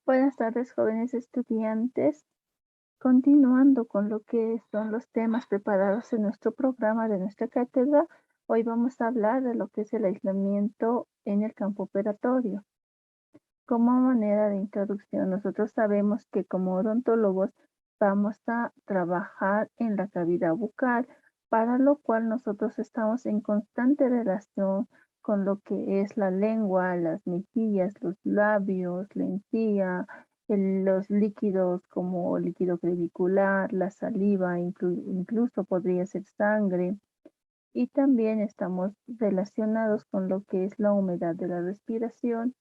Buenas tardes, jóvenes estudiantes. Continuando con lo que son los temas preparados en nuestro programa de nuestra cátedra, hoy vamos a hablar de lo que es el aislamiento en el campo operatorio. Como manera de introducción, nosotros sabemos que como odontólogos vamos a trabajar en la cavidad bucal, para lo cual nosotros estamos en constante relación con lo que es la lengua, las mejillas, los labios, la encía, los líquidos como líquido crevicular, la saliva, incluso podría ser sangre. Y también estamos relacionados con lo que es la humedad de la respiración.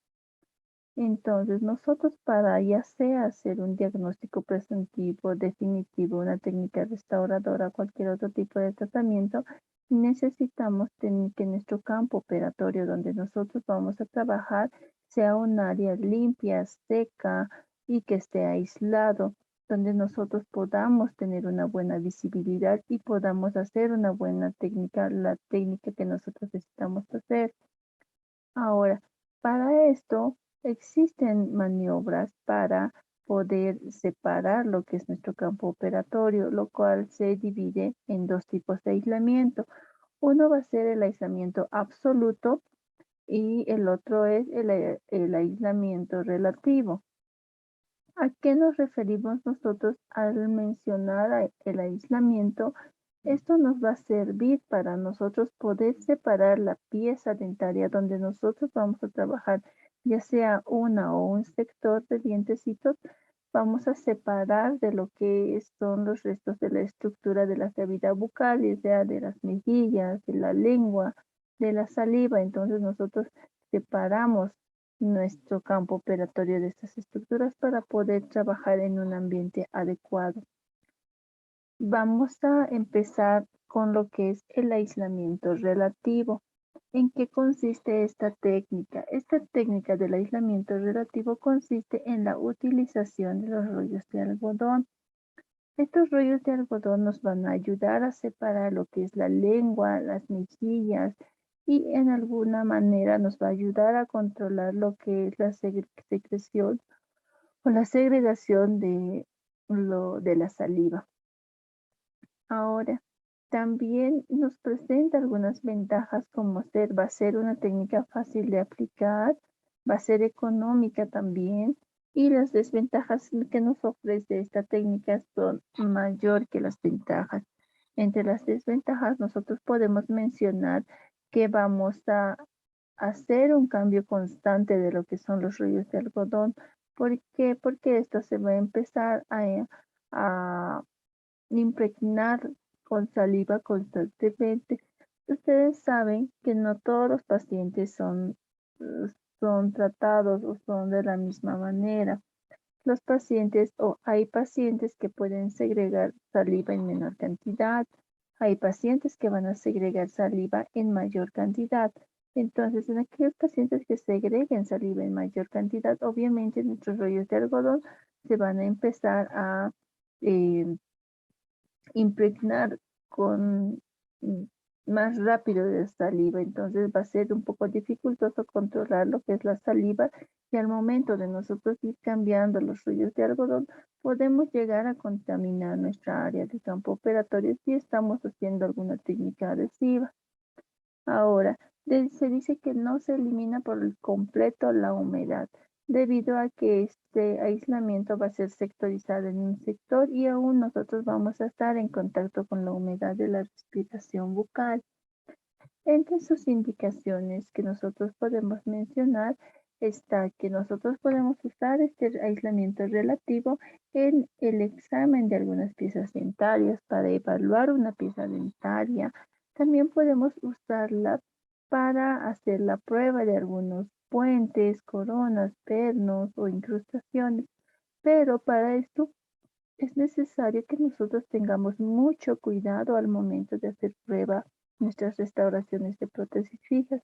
Entonces, nosotros para ya sea hacer un diagnóstico preventivo, definitivo, una técnica restauradora, cualquier otro tipo de tratamiento, necesitamos que nuestro campo operatorio donde nosotros vamos a trabajar sea un área limpia, seca y que esté aislado, donde nosotros podamos tener una buena visibilidad y podamos hacer una buena técnica, la técnica que nosotros necesitamos hacer. Ahora, para esto existen maniobras para poder separar lo que es nuestro campo operatorio, lo cual se divide en dos tipos de aislamiento. Uno va a ser el aislamiento absoluto y el otro es el aislamiento relativo. ¿A qué nos referimos nosotros al mencionar el aislamiento? Esto nos va a servir para nosotros poder separar la pieza dentaria donde nosotros vamos a trabajar, ya sea una o un sector de dientecitos, vamos a separar de lo que son los restos de la estructura de la cavidad bucal, ya sea de las mejillas, de la lengua, de la saliva. Entonces nosotros separamos nuestro campo operatorio de estas estructuras para poder trabajar en un ambiente adecuado. Vamos a empezar con lo que es el aislamiento relativo. ¿En qué consiste esta técnica? Esta técnica del aislamiento relativo consiste en la utilización de los rollos de algodón. Estos rollos de algodón nos van a ayudar a separar lo que es la lengua, las mejillas y en alguna manera nos va a ayudar a controlar lo que es la secreción o la segregación de la saliva. Ahora, también nos presenta algunas ventajas como va a ser una técnica fácil de aplicar, va a ser económica también y las desventajas que nos ofrece esta técnica son mayor que las ventajas. Entre las desventajas nosotros podemos mencionar que vamos a hacer un cambio constante de lo que son los rollos de algodón. ¿Por qué? Porque esto se va a empezar a impregnar con saliva constantemente. Ustedes saben que no todos los pacientes son tratados o son de la misma manera. Los pacientes o hay pacientes que pueden segregar saliva en menor cantidad. Hay pacientes que van a segregar saliva en mayor cantidad. Entonces, en aquellos pacientes que segreguen saliva en mayor cantidad, obviamente nuestros rollos de algodón se van a empezar a eh, impregnar con mm, más rápido de saliva, entonces va a ser un poco dificultoso controlar lo que es la saliva y al momento de nosotros ir cambiando los rollos de algodón, podemos llegar a contaminar nuestra área de campo operatorio si estamos haciendo alguna técnica adhesiva. Ahora, se dice que no se elimina por el completo la humedad, debido a que este aislamiento va a ser sectorizado en un sector y aún nosotros vamos a estar en contacto con la humedad de la respiración bucal. Entre sus indicaciones que nosotros podemos mencionar está que nosotros podemos usar este aislamiento relativo en el examen de algunas piezas dentarias para evaluar una pieza dentaria. También podemos usarla para hacer la prueba de algunos puentes, coronas, pernos o incrustaciones. Pero para esto es necesario que nosotros tengamos mucho cuidado al momento de hacer prueba nuestras restauraciones de prótesis fijas.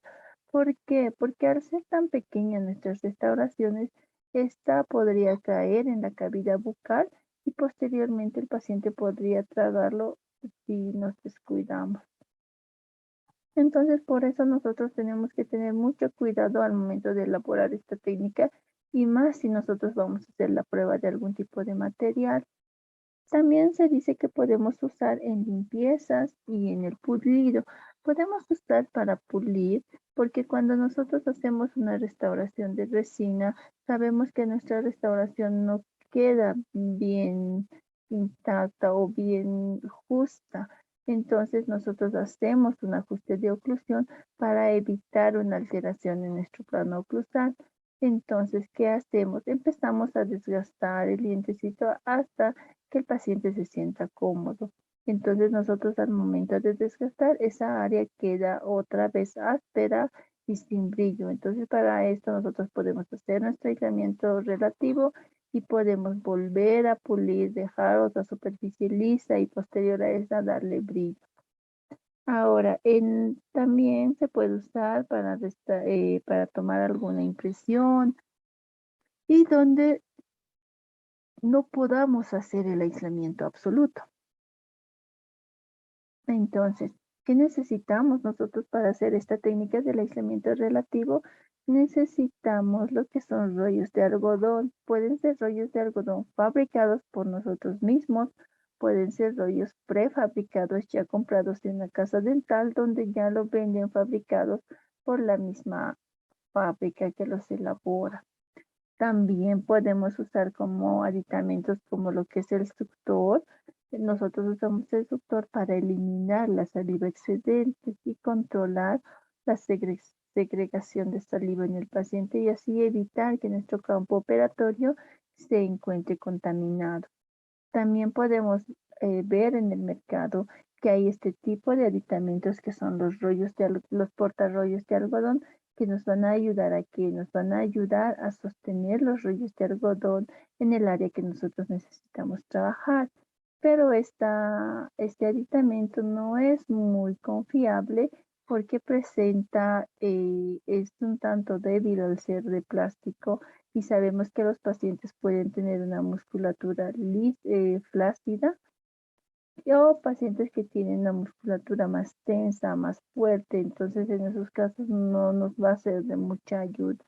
¿Por qué? Porque al ser tan pequeñas nuestras restauraciones, esta podría caer en la cavidad bucal y posteriormente el paciente podría tragarlo si nos descuidamos. Entonces, por eso nosotros tenemos que tener mucho cuidado al momento de elaborar esta técnica y más si nosotros vamos a hacer la prueba de algún tipo de material. También se dice que podemos usar en limpiezas y en el pulido. Podemos usar para pulir porque cuando nosotros hacemos una restauración de resina, sabemos que nuestra restauración no queda bien intacta o bien justa. Entonces nosotros hacemos un ajuste de oclusión para evitar una alteración en nuestro plano oclusal. Entonces, ¿qué hacemos? Empezamos a desgastar el dientecito hasta que el paciente se sienta cómodo. Entonces nosotros al momento de desgastar, esa área queda otra vez áspera y sin brillo. Entonces para esto nosotros podemos hacer nuestro aislamiento relativo y podemos volver a pulir, dejar otra superficie lisa y posterior a esa darle brillo. Ahora, también se puede usar para tomar alguna impresión y donde no podamos hacer el aislamiento absoluto. Entonces, ¿qué necesitamos nosotros para hacer esta técnica del aislamiento relativo? Necesitamos lo que son rollos de algodón. Pueden ser rollos de algodón fabricados por nosotros mismos, pueden ser rollos prefabricados ya comprados en la casa dental donde ya lo venden fabricados por la misma fábrica que los elabora. También podemos usar como aditamentos como lo que es el suctor. Nosotros usamos el suctor para eliminar la saliva excedente y controlar la segregación de saliva en el paciente y así evitar que nuestro campo operatorio se encuentre contaminado. También podemos ver en el mercado que hay este tipo de aditamentos que son los portarrollos de algodón que nos van a ayudar a sostener los rollos de algodón en el área que nosotros necesitamos trabajar. Pero este aditamento no es muy confiable porque es un tanto débil al ser de plástico y sabemos que los pacientes pueden tener una musculatura flácida o pacientes que tienen una musculatura más tensa, más fuerte, entonces en esos casos no nos va a ser de mucha ayuda.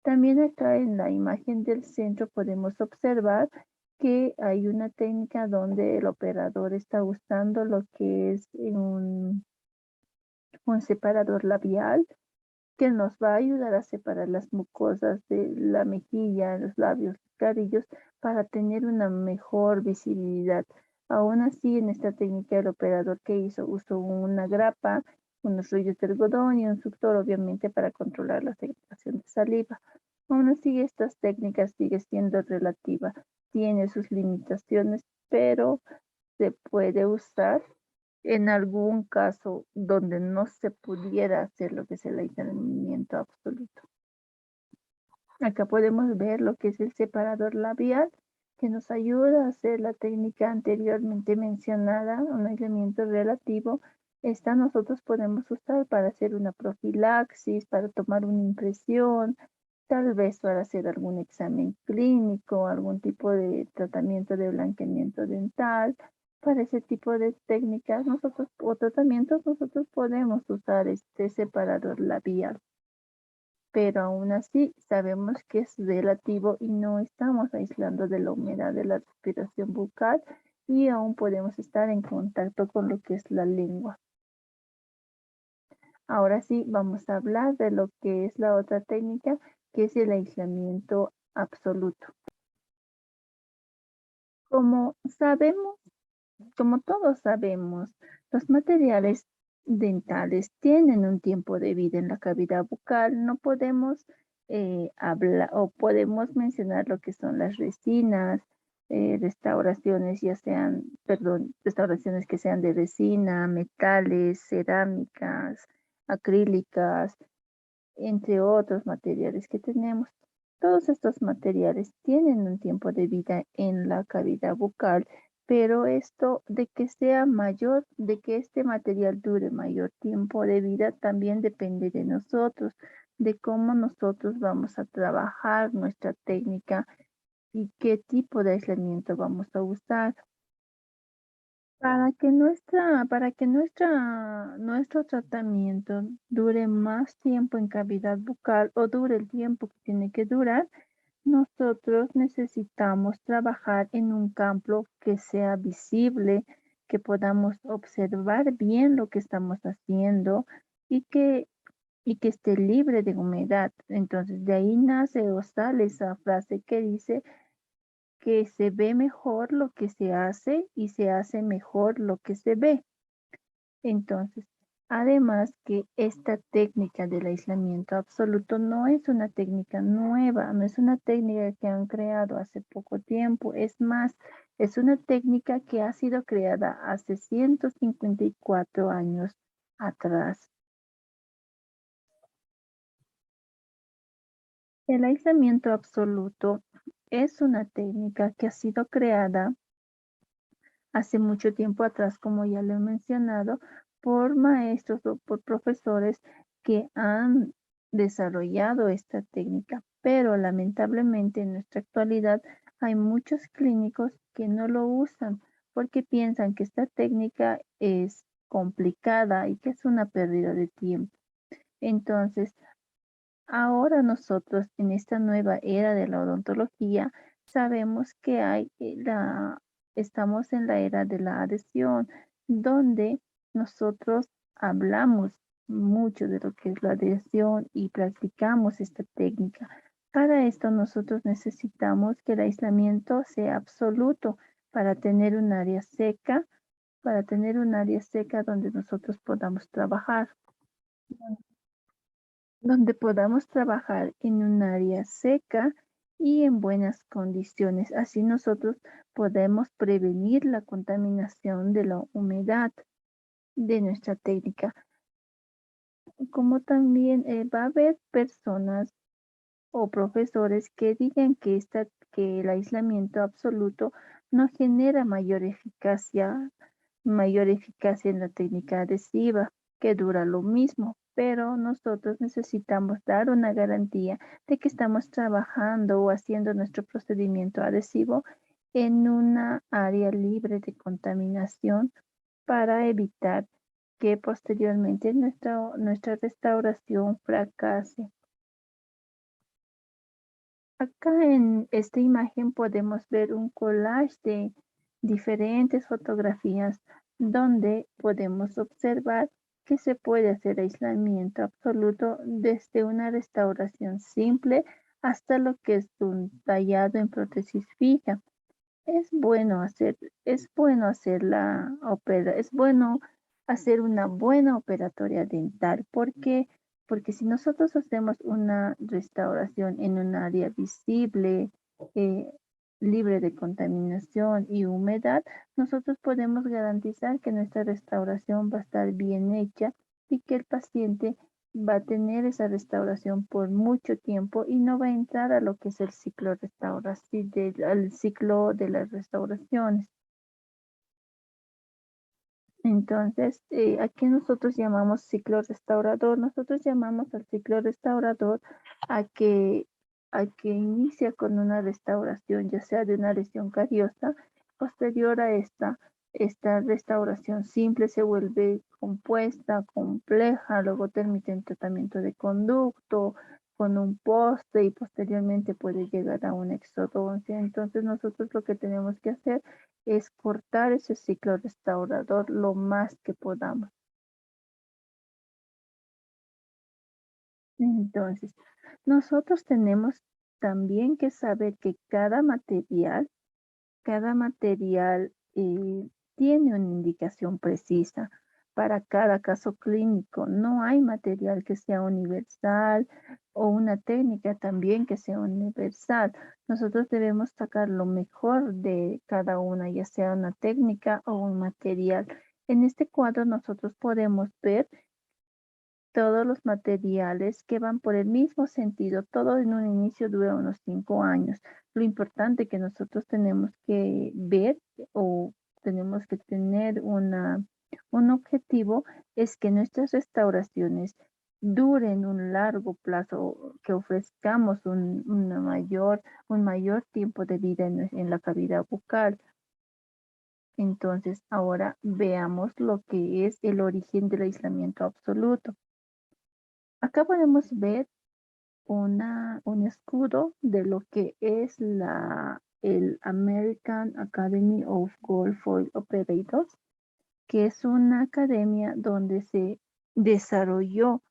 También acá en la imagen del centro podemos observar que hay una técnica donde el operador está usando lo que es un separador labial que nos va a ayudar a separar las mucosas de la mejilla, los labios, los carrillos, para tener una mejor visibilidad. Aún así, en esta técnica el operador que usó una grapa, unos rollos de algodón y un suctor, obviamente, para controlar la segregación de saliva. Aún así, estas técnicas sigue siendo relativa, tiene sus limitaciones, pero se puede usar en algún caso donde no se pudiera hacer lo que es el aislamiento absoluto. Acá podemos ver lo que es el separador labial que nos ayuda a hacer la técnica anteriormente mencionada, un aislamiento relativo. Esta nosotros podemos usar para hacer una profilaxis, para tomar una impresión, tal vez para hacer algún examen clínico, algún tipo de tratamiento de blanqueamiento dental. Para ese tipo de técnicas o tratamientos nosotros podemos usar este separador labial, pero aún así sabemos que es relativo y no estamos aislando de la humedad de la respiración bucal y aún podemos estar en contacto con lo que es la lengua. Ahora sí, vamos a hablar de lo que es la otra técnica, que es el aislamiento absoluto. Como sabemos, como todos sabemos, los materiales dentales tienen un tiempo de vida en la cavidad bucal. No podemos hablar o podemos mencionar lo que son las resinas, restauraciones que sean de resina, metales, cerámicas, acrílicas, entre otros materiales que tenemos. Todos estos materiales tienen un tiempo de vida en la cavidad bucal, pero esto de que sea mayor, de que este material dure mayor tiempo de vida, también depende de nosotros, de cómo nosotros vamos a trabajar nuestra técnica y qué tipo de aislamiento vamos a usar. Nuestro tratamiento dure más tiempo en cavidad bucal o dure el tiempo que tiene que durar, nosotros necesitamos trabajar en un campo que sea visible, que podamos observar bien lo que estamos haciendo y y que esté libre de humedad. Entonces, de ahí nace o sale esa frase que dice que se ve mejor lo que se hace y se hace mejor lo que se ve. Entonces, además que esta técnica del aislamiento absoluto no es una técnica nueva, no es una técnica que han creado hace poco tiempo, es más, es una técnica que ha sido creada hace 154 años atrás. El aislamiento absoluto es una técnica que ha sido creada hace mucho tiempo atrás, como ya lo he mencionado, por maestros o por profesores que han desarrollado esta técnica, pero lamentablemente en nuestra actualidad hay muchos clínicos que no lo usan porque piensan que esta técnica es complicada y que es una pérdida de tiempo. Entonces, ahora nosotros en esta nueva era de la odontología sabemos que estamos en la era de la adhesión, donde nosotros hablamos mucho de lo que es la adhesión y practicamos esta técnica. Para esto nosotros necesitamos que el aislamiento sea absoluto para tener un área seca, para tener un área seca donde nosotros podamos trabajar. Donde podamos trabajar en un área seca y en buenas condiciones. Así nosotros podemos prevenir la contaminación de la humedad de nuestra técnica. Como también va a haber personas o profesores que digan que el aislamiento absoluto no genera mayor eficacia en la técnica adhesiva, que dura lo mismo, pero nosotros necesitamos dar una garantía de que estamos trabajando o haciendo nuestro procedimiento adhesivo en una área libre de contaminación para evitar que posteriormente nuestra restauración fracase. Acá en esta imagen podemos ver un collage de diferentes fotografías donde podemos observar que se puede hacer aislamiento absoluto desde una restauración simple hasta lo que es un tallado en prótesis fija. Es bueno hacer, es bueno hacer es bueno hacer una buena operatoria dental. ¿Por qué? Porque si nosotros hacemos una restauración en un área visible, eh, libre de contaminación y humedad, nosotros podemos garantizar que nuestra restauración va a estar bien hecha y que el paciente va a tener esa restauración por mucho tiempo y no va a entrar a lo que es el ciclo restaurativo, al ciclo de las restauraciones. Entonces, aquí nosotros llamamos ciclo restaurador. Nosotros llamamos al ciclo restaurador a que, a que inicia con una restauración, ya sea de una lesión cariosa. Posterior a esta restauración simple se vuelve compuesta, compleja, luego termina en tratamiento de conducto, con un poste y posteriormente puede llegar a una exodoncia. Entonces, nosotros lo que tenemos que hacer es cortar ese ciclo restaurador lo más que podamos. Entonces, nosotros tenemos también que saber que cada material tiene una indicación precisa para cada caso clínico. No hay material que sea universal o una técnica también que sea universal. Nosotros debemos sacar lo mejor de cada una, ya sea una técnica o un material. En este cuadro nosotros podemos ver todos los materiales que van por el mismo sentido, todo en un inicio dura unos 5 años. Lo importante que nosotros tenemos que ver o tenemos que tener un objetivo es que nuestras restauraciones duren un largo plazo, que ofrezcamos un mayor tiempo de vida en la cavidad bucal. Entonces, ahora veamos lo que es el origen del aislamiento absoluto. Acá podemos ver un escudo de lo que es el American Academy of Gold Foil Operators, que es una academia donde se desarrolló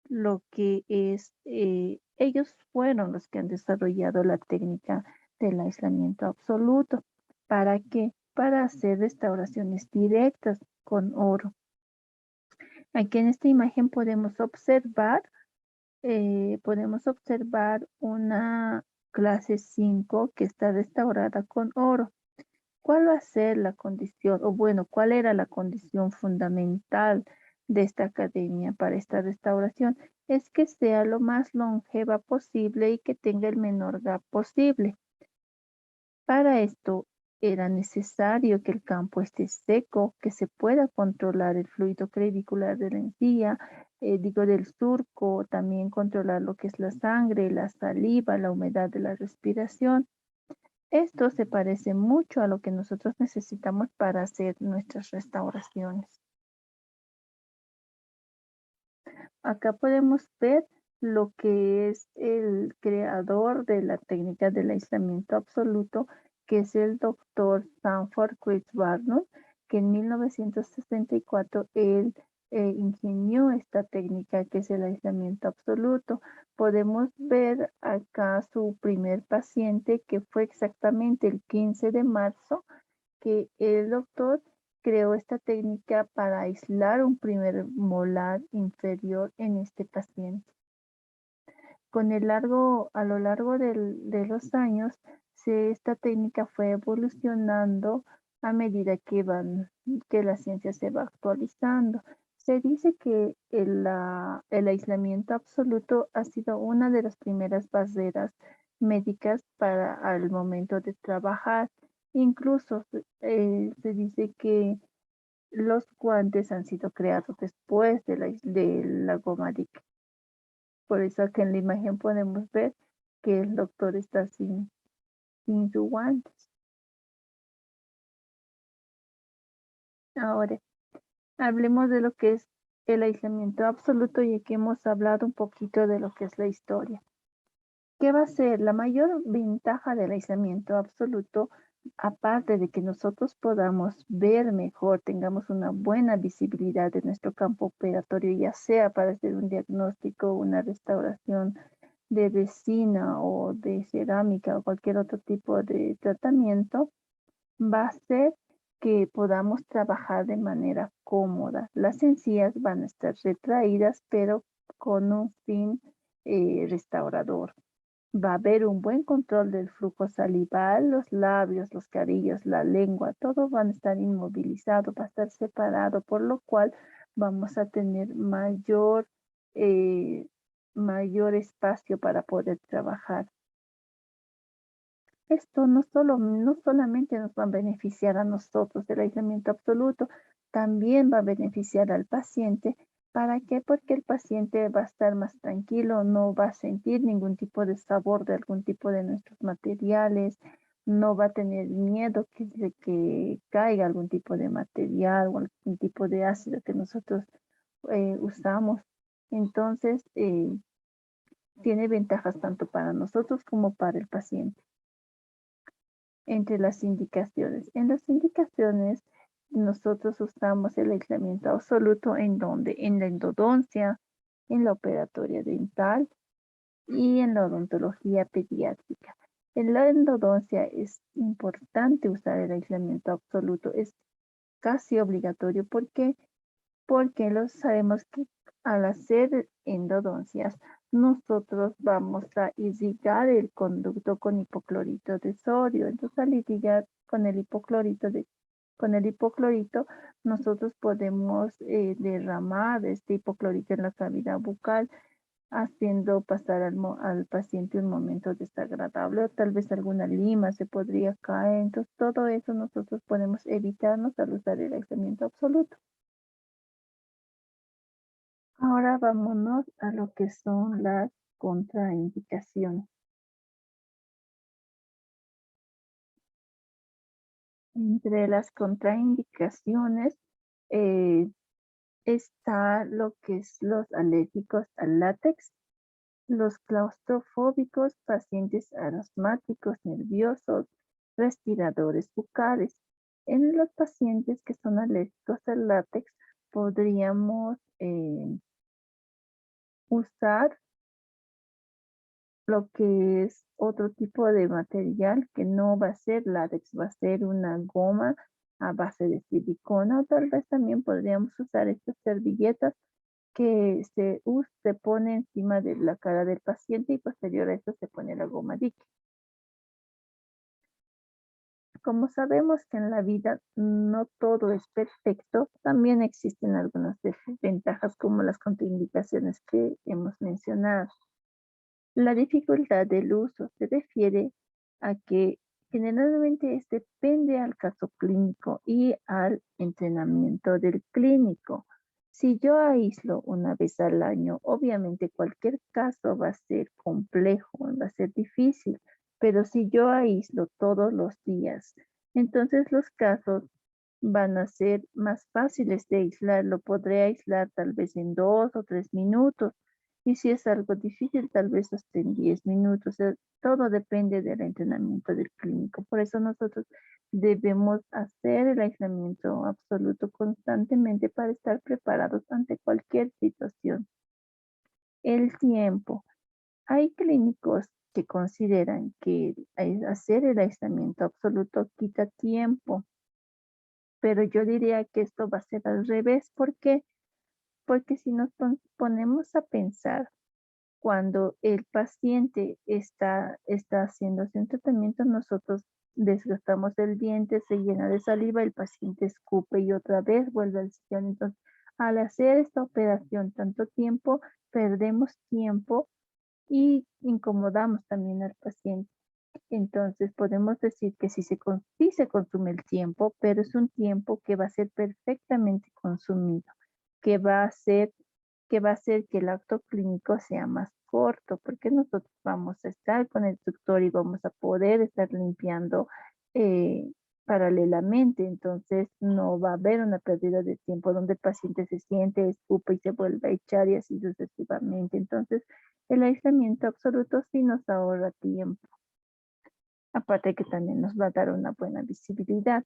lo que es, ellos fueron los que han desarrollado la técnica del aislamiento absoluto. ¿Para qué? Para hacer restauraciones directas con oro. Aquí en esta imagen podemos observar una clase 5 que está restaurada con oro. ¿Cuál va a ser la condición, o bueno, cuál era la condición fundamental de esta academia para esta restauración? Es que sea lo más longeva posible y que tenga el menor gap posible. Para esto era necesario que el campo esté seco, que se pueda controlar el fluido clavicular de la encía, del surco, también controlar lo que es la sangre, la saliva, la humedad de la respiración. Esto se parece mucho a lo que nosotros necesitamos para hacer nuestras restauraciones. Acá podemos ver lo que es el creador de la técnica del aislamiento absoluto, que es el doctor Sanford Chris Barnum, que en 1964 él ingenió esta técnica que es el aislamiento absoluto. Podemos ver acá su primer paciente, que fue exactamente el 15 de marzo, que el doctor creó esta técnica para aislar un primer molar inferior en este paciente. A lo largo de los años, esta técnica fue evolucionando a medida que la ciencia se va actualizando. Se dice que el aislamiento absoluto ha sido una de las primeras barreras médicas para al momento de trabajar. Incluso se dice que los guantes han sido creados después de la goma de. Por eso aquí en la imagen podemos ver que el doctor está sin sus guantes. Ahora, hablemos de lo que es el aislamiento absoluto, y aquí hemos hablado un poquito de lo que es la historia. ¿Qué va a ser la mayor ventaja del aislamiento absoluto? Aparte de que nosotros podamos ver mejor, tengamos una buena visibilidad de nuestro campo operatorio, ya sea para hacer un diagnóstico, una restauración de resina o de cerámica o cualquier otro tipo de tratamiento, va a ser que podamos trabajar de manera cómoda. Las encías van a estar retraídas, pero con un fin restaurador. Va a haber un buen control del flujo salival, los labios, los carrillos, la lengua, todo van a estar inmovilizados, va a estar separado, por lo cual vamos a tener eh, mayor espacio para poder trabajar. Esto no solamente nos va a beneficiar a nosotros del aislamiento absoluto, también va a beneficiar al paciente. ¿Para qué? Porque el paciente va a estar más tranquilo, no va a sentir ningún tipo de sabor de algún tipo de nuestros materiales, no va a tener miedo que caiga algún tipo de material o algún tipo de ácido que nosotros usamos. Entonces, tiene ventajas tanto para nosotros como para el paciente. Entre las indicaciones. En las indicaciones, nosotros usamos el aislamiento absoluto en donde, en la endodoncia, en la operatoria dental y en la odontología pediátrica. En la endodoncia es importante usar el aislamiento absoluto, es casi obligatorio. ¿Por qué? Porque sabemos que al hacer endodoncias, nosotros vamos a irrigar el conducto con hipoclorito de sodio. Entonces, al irrigar con el hipoclorito, nosotros podemos derramar este hipoclorito en la cavidad bucal, haciendo pasar al paciente un momento desagradable, o tal vez alguna lima se podría caer. Entonces, todo eso nosotros podemos evitarnos al usar el aislamiento absoluto. Ahora vámonos a lo que son las contraindicaciones. Entre las contraindicaciones está lo que es los alérgicos al látex, los claustrofóbicos, pacientes asmáticos, nerviosos, respiradores bucales. En los pacientes que son alérgicos al látex, podríamos usar lo que es otro tipo de material que no va a ser látex, va a ser una goma a base de silicona, o tal vez también podríamos usar estas servilletas que se pone encima de la cara del paciente y posterior a esto se pone la goma Dick. Como sabemos que en la vida no todo es perfecto, también existen algunas desventajas como las contraindicaciones que hemos mencionado. La dificultad del uso se refiere a que generalmente depende al caso clínico y al entrenamiento del clínico. Si yo aíslo una vez al año, obviamente cualquier caso va a ser complejo, va a ser difícil, pero si yo aíslo todos los días, entonces los casos van a ser más fáciles de aislar. Lo podré aislar tal vez en 2 o 3 minutos. Y si es algo difícil, tal vez hasta en 10 minutos. Todo depende del entrenamiento del clínico. Por eso nosotros debemos hacer el aislamiento absoluto constantemente para estar preparados ante cualquier situación. El tiempo. Hay clínicos que consideran que hacer el aislamiento absoluto quita tiempo, pero yo diría que esto va a ser al revés. ¿Por qué? Porque si nos ponemos a pensar, cuando el paciente está haciéndose un tratamiento, nosotros desgastamos el diente, se llena de saliva, el paciente escupe y otra vez vuelve al sillón. Entonces, al hacer esta operación tanto tiempo, perdemos tiempo y incomodamos también al paciente. Entonces, podemos decir que sí se consume el tiempo, pero es un tiempo que va a ser perfectamente consumido, que va a ser que va a hacer que el acto clínico sea más corto, porque nosotros vamos a estar con el tutor y vamos a poder estar limpiando eh, paralelamente. Entonces no va a haber una pérdida de tiempo donde el paciente se siente, escupe y se vuelve a echar y así sucesivamente. Entonces el aislamiento absoluto sí nos ahorra tiempo. Aparte que también nos va a dar una buena visibilidad.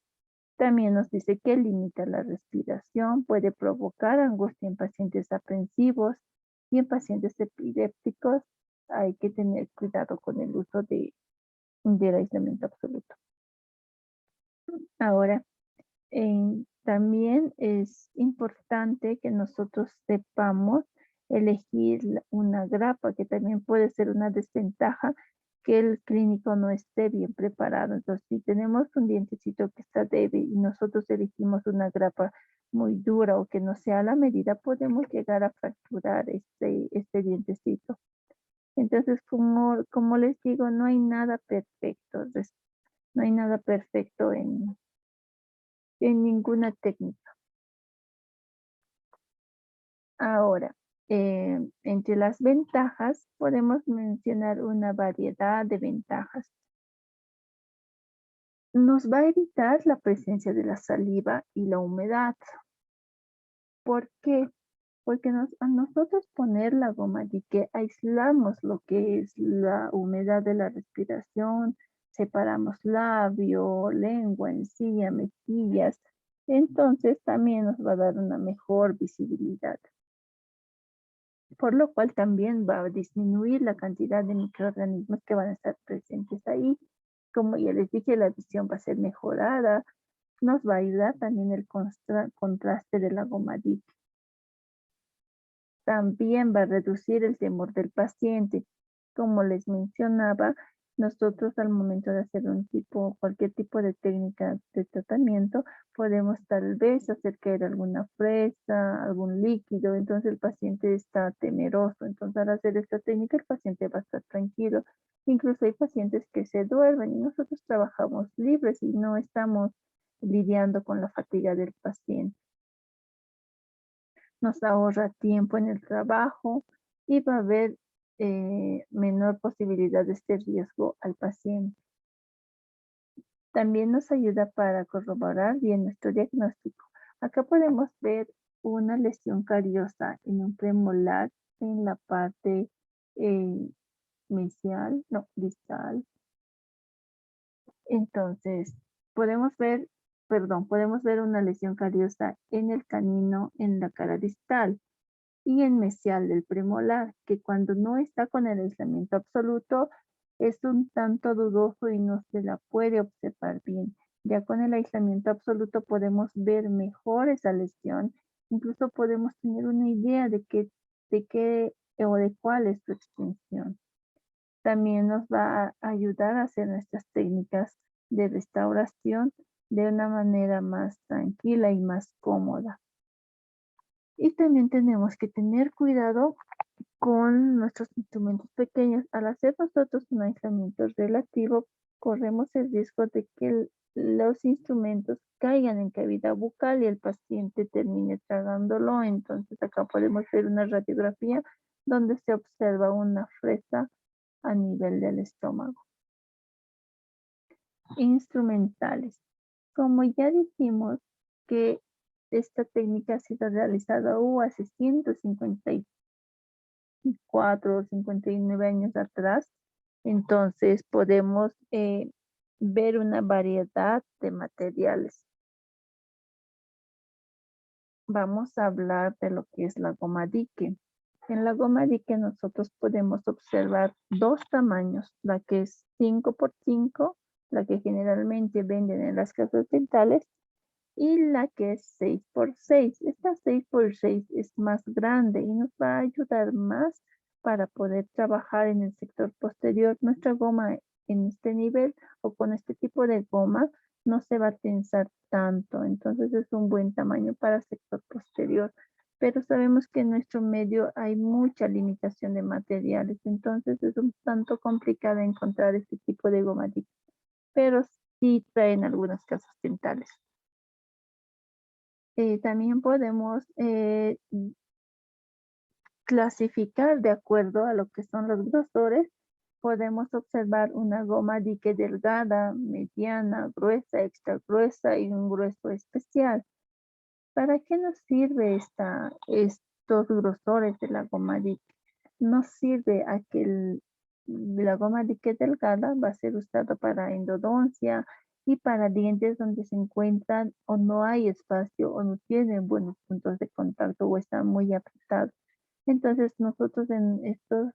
También nos dice que limita la respiración, puede provocar angustia en pacientes aprensivos y en pacientes epilépticos. Hay que tener cuidado con el uso del aislamiento absoluto. Ahora, también es importante que nosotros sepamos elegir una grapa, que también puede ser una desventaja que el clínico no esté bien preparado. Entonces, si tenemos un dientecito que está débil y nosotros elegimos una grapa muy dura o que no sea a la medida, podemos llegar a fracturar este dientecito. Entonces, como les digo, no hay nada perfecto. No hay nada perfecto en ninguna técnica. Ahora, entre las ventajas podemos mencionar una variedad de ventajas. Nos va a evitar la presencia de la saliva y la humedad. ¿Por qué? Porque a nosotros poner la goma dique aislamos lo que es la humedad de la respiración, separamos labio, lengua, encía, mejillas. Entonces también nos va a dar una mejor visibilidad, por lo cual también va a disminuir la cantidad de microorganismos que van a estar presentes ahí. Como ya les dije, la visión va a ser mejorada, nos va a ayudar también el contraste de la goma DIC. También va a reducir el temor del paciente. Como les mencionaba, nosotros al momento de hacer cualquier tipo de técnica de tratamiento, podemos tal vez hacer caer alguna fresa, algún líquido, entonces el paciente está temeroso. Entonces al hacer esta técnica el paciente va a estar tranquilo. Incluso hay pacientes que se duermen y nosotros trabajamos libres y no estamos lidiando con la fatiga del paciente. Nos ahorra tiempo en el trabajo y va a haber menor posibilidad de este riesgo al paciente. También nos ayuda para corroborar bien nuestro diagnóstico. Acá podemos ver una lesión cariosa en un premolar en la parte distal. Entonces, podemos ver una lesión cariosa en el canino en la cara distal y en mesial del premolar, que cuando no está con el aislamiento absoluto es un tanto dudoso y no se la puede observar bien. Ya con el aislamiento absoluto podemos ver mejor esa lesión, incluso podemos tener una idea de qué o de cuál es su extensión. También nos va a ayudar a hacer nuestras técnicas de restauración de una manera más tranquila y más cómoda. Y también tenemos que tener cuidado con nuestros instrumentos pequeños. Al hacer nosotros un aislamiento relativo, corremos el riesgo de que los instrumentos caigan en cavidad bucal y el paciente termine tragándolo. Entonces acá podemos ver una radiografía donde se observa una fresa a nivel del estómago. Instrumentales. Como ya dijimos que esta técnica ha sido realizada hace 154 o 59 años atrás, entonces podemos ver una variedad de materiales. Vamos a hablar de lo que es la goma dique. En la goma dique nosotros podemos observar dos tamaños, la que es 5x5, la que generalmente venden en las casas dentales, y la que es 6x6. Esta 6x6 es más grande y nos va a ayudar más para poder trabajar en el sector posterior. Nuestra goma en este nivel o con este tipo de goma no se va a tensar tanto, entonces es un buen tamaño para el sector posterior. Pero sabemos que en nuestro medio hay mucha limitación de materiales, entonces es un tanto complicado encontrar este tipo de goma, pero sí traen algunas casas dentales. También podemos clasificar de acuerdo a lo que son los grosores. Podemos observar una goma dique delgada, mediana, gruesa, extra gruesa y un grueso especial. ¿Para qué nos sirve estos grosores de la goma dique? Nos sirve a que la goma dique delgada va a ser usada para endodoncia y para dientes donde se encuentran o no hay espacio o no tienen buenos puntos de contacto o están muy apretados. Entonces nosotros en estas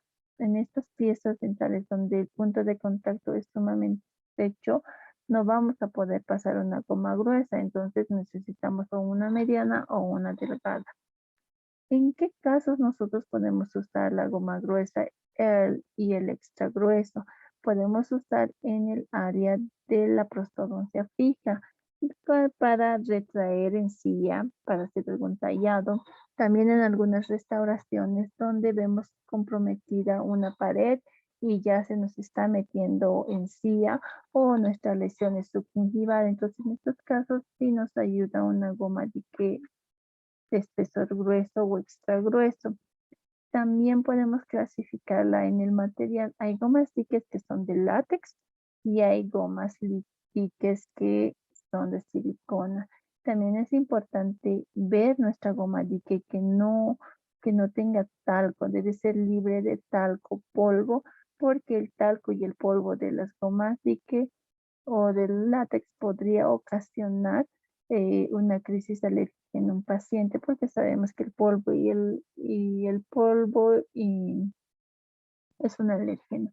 piezas dentales donde el punto de contacto es sumamente estrecho, no vamos a poder pasar una goma gruesa, entonces necesitamos o una mediana o una delgada. ¿En qué casos nosotros podemos usar la goma gruesa y el extra grueso? Podemos usar en el área de la prostodoncia fija para retraer encía, para hacer algún tallado. También en algunas restauraciones donde vemos comprometida una pared y ya se nos está metiendo encía o nuestra lesión es subgingival. Entonces en estos casos sí nos ayuda una goma de espesor grueso o extra grueso. También podemos clasificarla en el material. Hay gomas diques que son de látex y hay gomas diques que son de silicona. También es importante ver nuestra goma dique que no tenga talco, debe ser libre de talco, polvo, porque el talco y el polvo de las gomas dique o del látex podría ocasionar una crisis alérgica en un paciente, porque sabemos que el polvo es un alérgeno.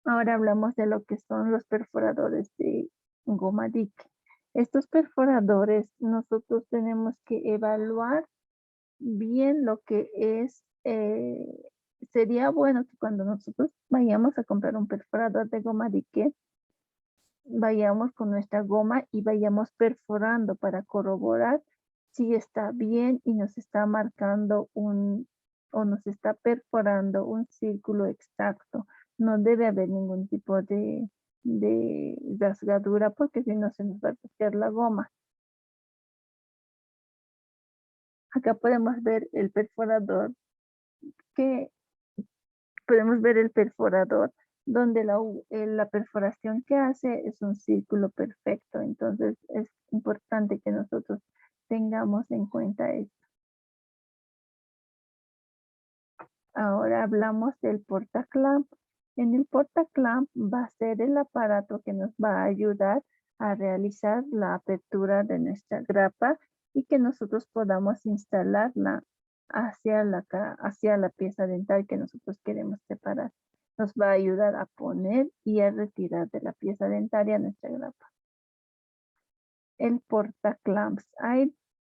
Ahora hablamos de lo que son los perforadores de goma dique. Estos perforadores nosotros tenemos que evaluar bien lo que es. Sería bueno que cuando nosotros vayamos a comprar un perforador de goma dique, vayamos con nuestra goma y vayamos perforando para corroborar si está bien y nos está marcando o nos está perforando un círculo exacto. No debe haber ningún tipo de rasgadura porque si no se nos va a tocar la goma. Acá podemos ver el perforador donde la perforación que hace es un círculo perfecto. Entonces es importante que nosotros tengamos en cuenta esto. Ahora hablamos del portaclamp. En el portaclamp va a ser el aparato que nos va a ayudar a realizar la apertura de nuestra grapa y que nosotros podamos instalarla hacia la pieza dental que nosotros queremos separar. Nos va a ayudar a poner y a retirar de la pieza dentaria nuestra grapa. El portaclamps. Hay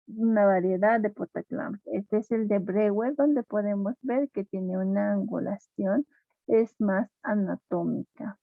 una variedad de portaclamps. Este es el de Breuer, donde podemos ver que tiene una angulación, es más anatómica.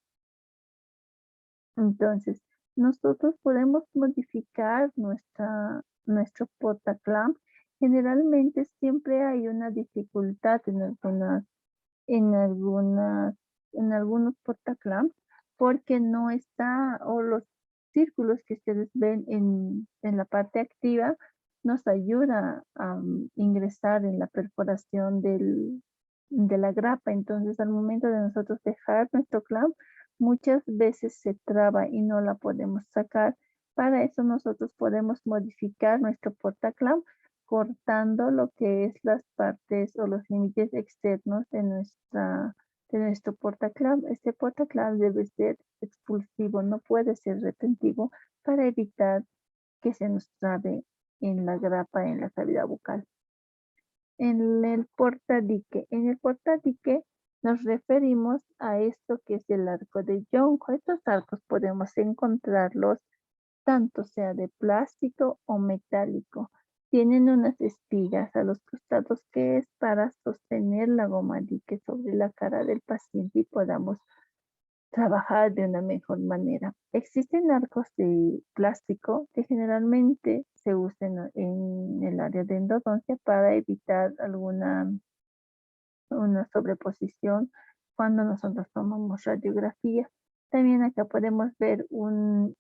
Entonces, nosotros podemos modificar nuestro portaclamp. Generalmente siempre hay una dificultad en algunas, en algunos portaclamps porque no está, o los círculos que ustedes ven en la parte activa nos ayuda a ingresar en la perforación de la grapa. Entonces, al momento de nosotros dejar nuestro clamp, muchas veces se traba y no la podemos sacar. Para eso nosotros podemos modificar nuestro portaclamp cortando lo que es las partes o los límites externos de nuestro portaclamp. Este portaclamp debe ser expulsivo, no puede ser retentivo para evitar que se nos trabe en la grapa, en la cavidad bucal. En el portadique nos referimos a esto que es el arco de Jonco. Estos arcos podemos encontrarlos tanto sea de plástico o metálico. Tienen unas espigas a los costados que es para sostener la goma dique sobre la cara del paciente y podamos trabajar de una mejor manera. Existen arcos de plástico que generalmente se usan en el área de endodoncia para evitar una sobreposición cuando nosotros tomamos radiografía. También acá podemos ver un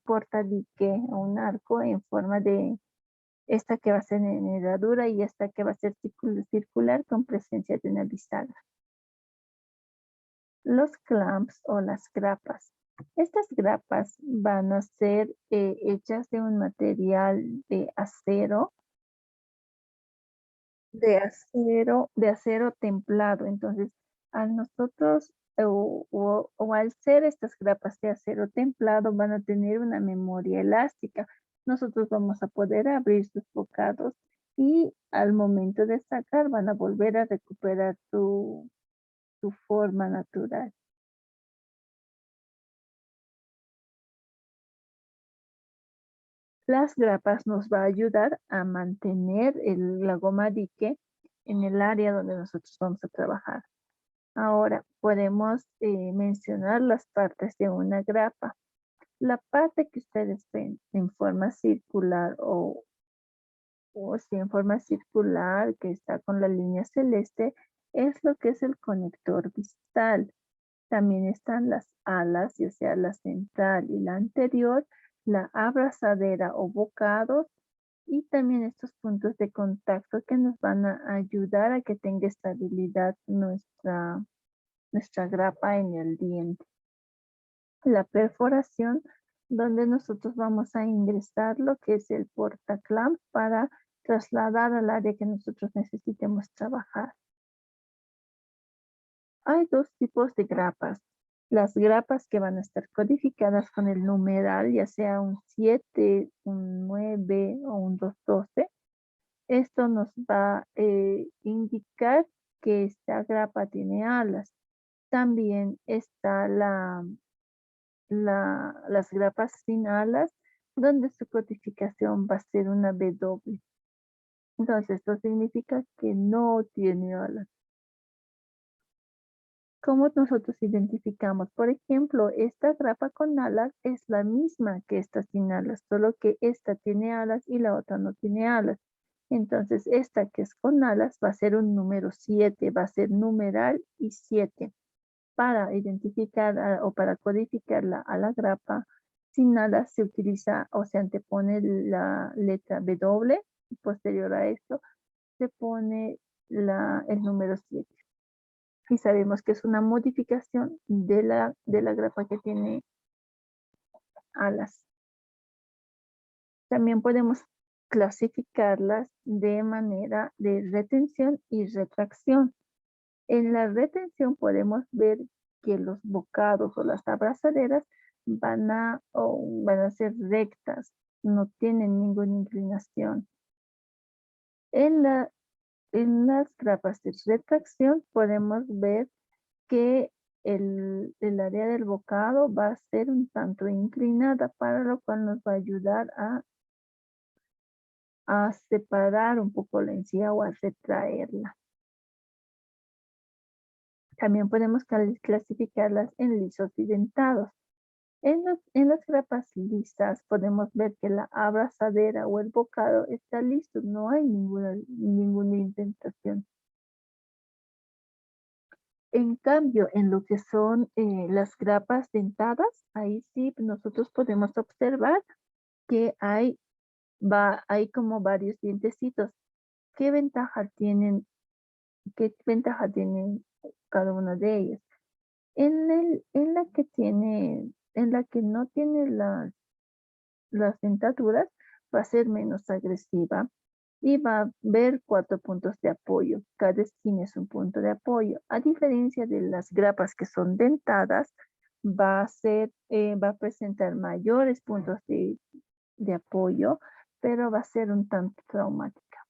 portadique o un arco en forma de esta que va a ser en herradura y esta que va a ser circular con presencia de una bisagra. Los clamps o las grapas. Estas grapas van a ser hechas de un material de acero templado. Entonces, al nosotros o al ser estas grapas de acero templado van a tener una memoria elástica. Nosotros vamos a poder abrir sus bocados y al momento de sacar van a volver a recuperar su forma natural. Las grapas nos va a ayudar a mantener la goma dique en el área donde nosotros vamos a trabajar. Ahora podemos mencionar las partes de una grapa. La parte que ustedes ven en forma circular o si en forma circular que está con la línea celeste es lo que es el conector distal. También están las alas, ya sea la central y la anterior, la abrazadera o bocados y también estos puntos de contacto que nos van a ayudar a que tenga estabilidad nuestra grapa en el diente. La perforación donde nosotros vamos a ingresar lo que es el portaclamp para trasladar al área que nosotros necesitemos trabajar. Hay dos tipos de grapas. Las grapas que van a estar codificadas con el numeral, ya sea un 7, un 9 o un 212. Esto nos va a indicar que esta grapa tiene alas. También está las grapas sin alas, donde su codificación va a ser una W. Entonces, esto significa que no tiene alas. ¿Cómo nosotros identificamos? Por ejemplo, esta grapa con alas es la misma que esta sin alas, solo que esta tiene alas y la otra no tiene alas. Entonces, esta que es con alas va a ser un número 7, va a ser numeral y 7. Para identificar o para codificarla a la grapa sin alas se utiliza o se antepone la letra W y posterior a esto se pone el número 7. y sabemos que es una modificación de la grapa que tiene alas. También podemos clasificarlas de manera de retención y retracción. En la retención podemos ver que los bocados o las abrazaderas van a ser rectas, no tienen ninguna inclinación. En las grapas de retracción podemos ver que el área del bocado va a ser un tanto inclinada, para lo cual nos va a ayudar a separar un poco la encía o a retraerla. También podemos clasificarlas en lisos y dentados. En las grapas lisas podemos ver que la abrazadera o el bocado está listo, no hay ninguna indentación. En cambio, en lo que son las grapas dentadas, ahí sí nosotros podemos observar que hay como varios dientecitos. ¿Qué ventaja tienen cada una de ellas? En la que no tiene las dentaduras, va a ser menos agresiva y va a haber 4 puntos de apoyo. Cada esquina es un punto de apoyo. A diferencia de las grapas que son dentadas, va a presentar mayores puntos de apoyo, pero va a ser un tanto traumática.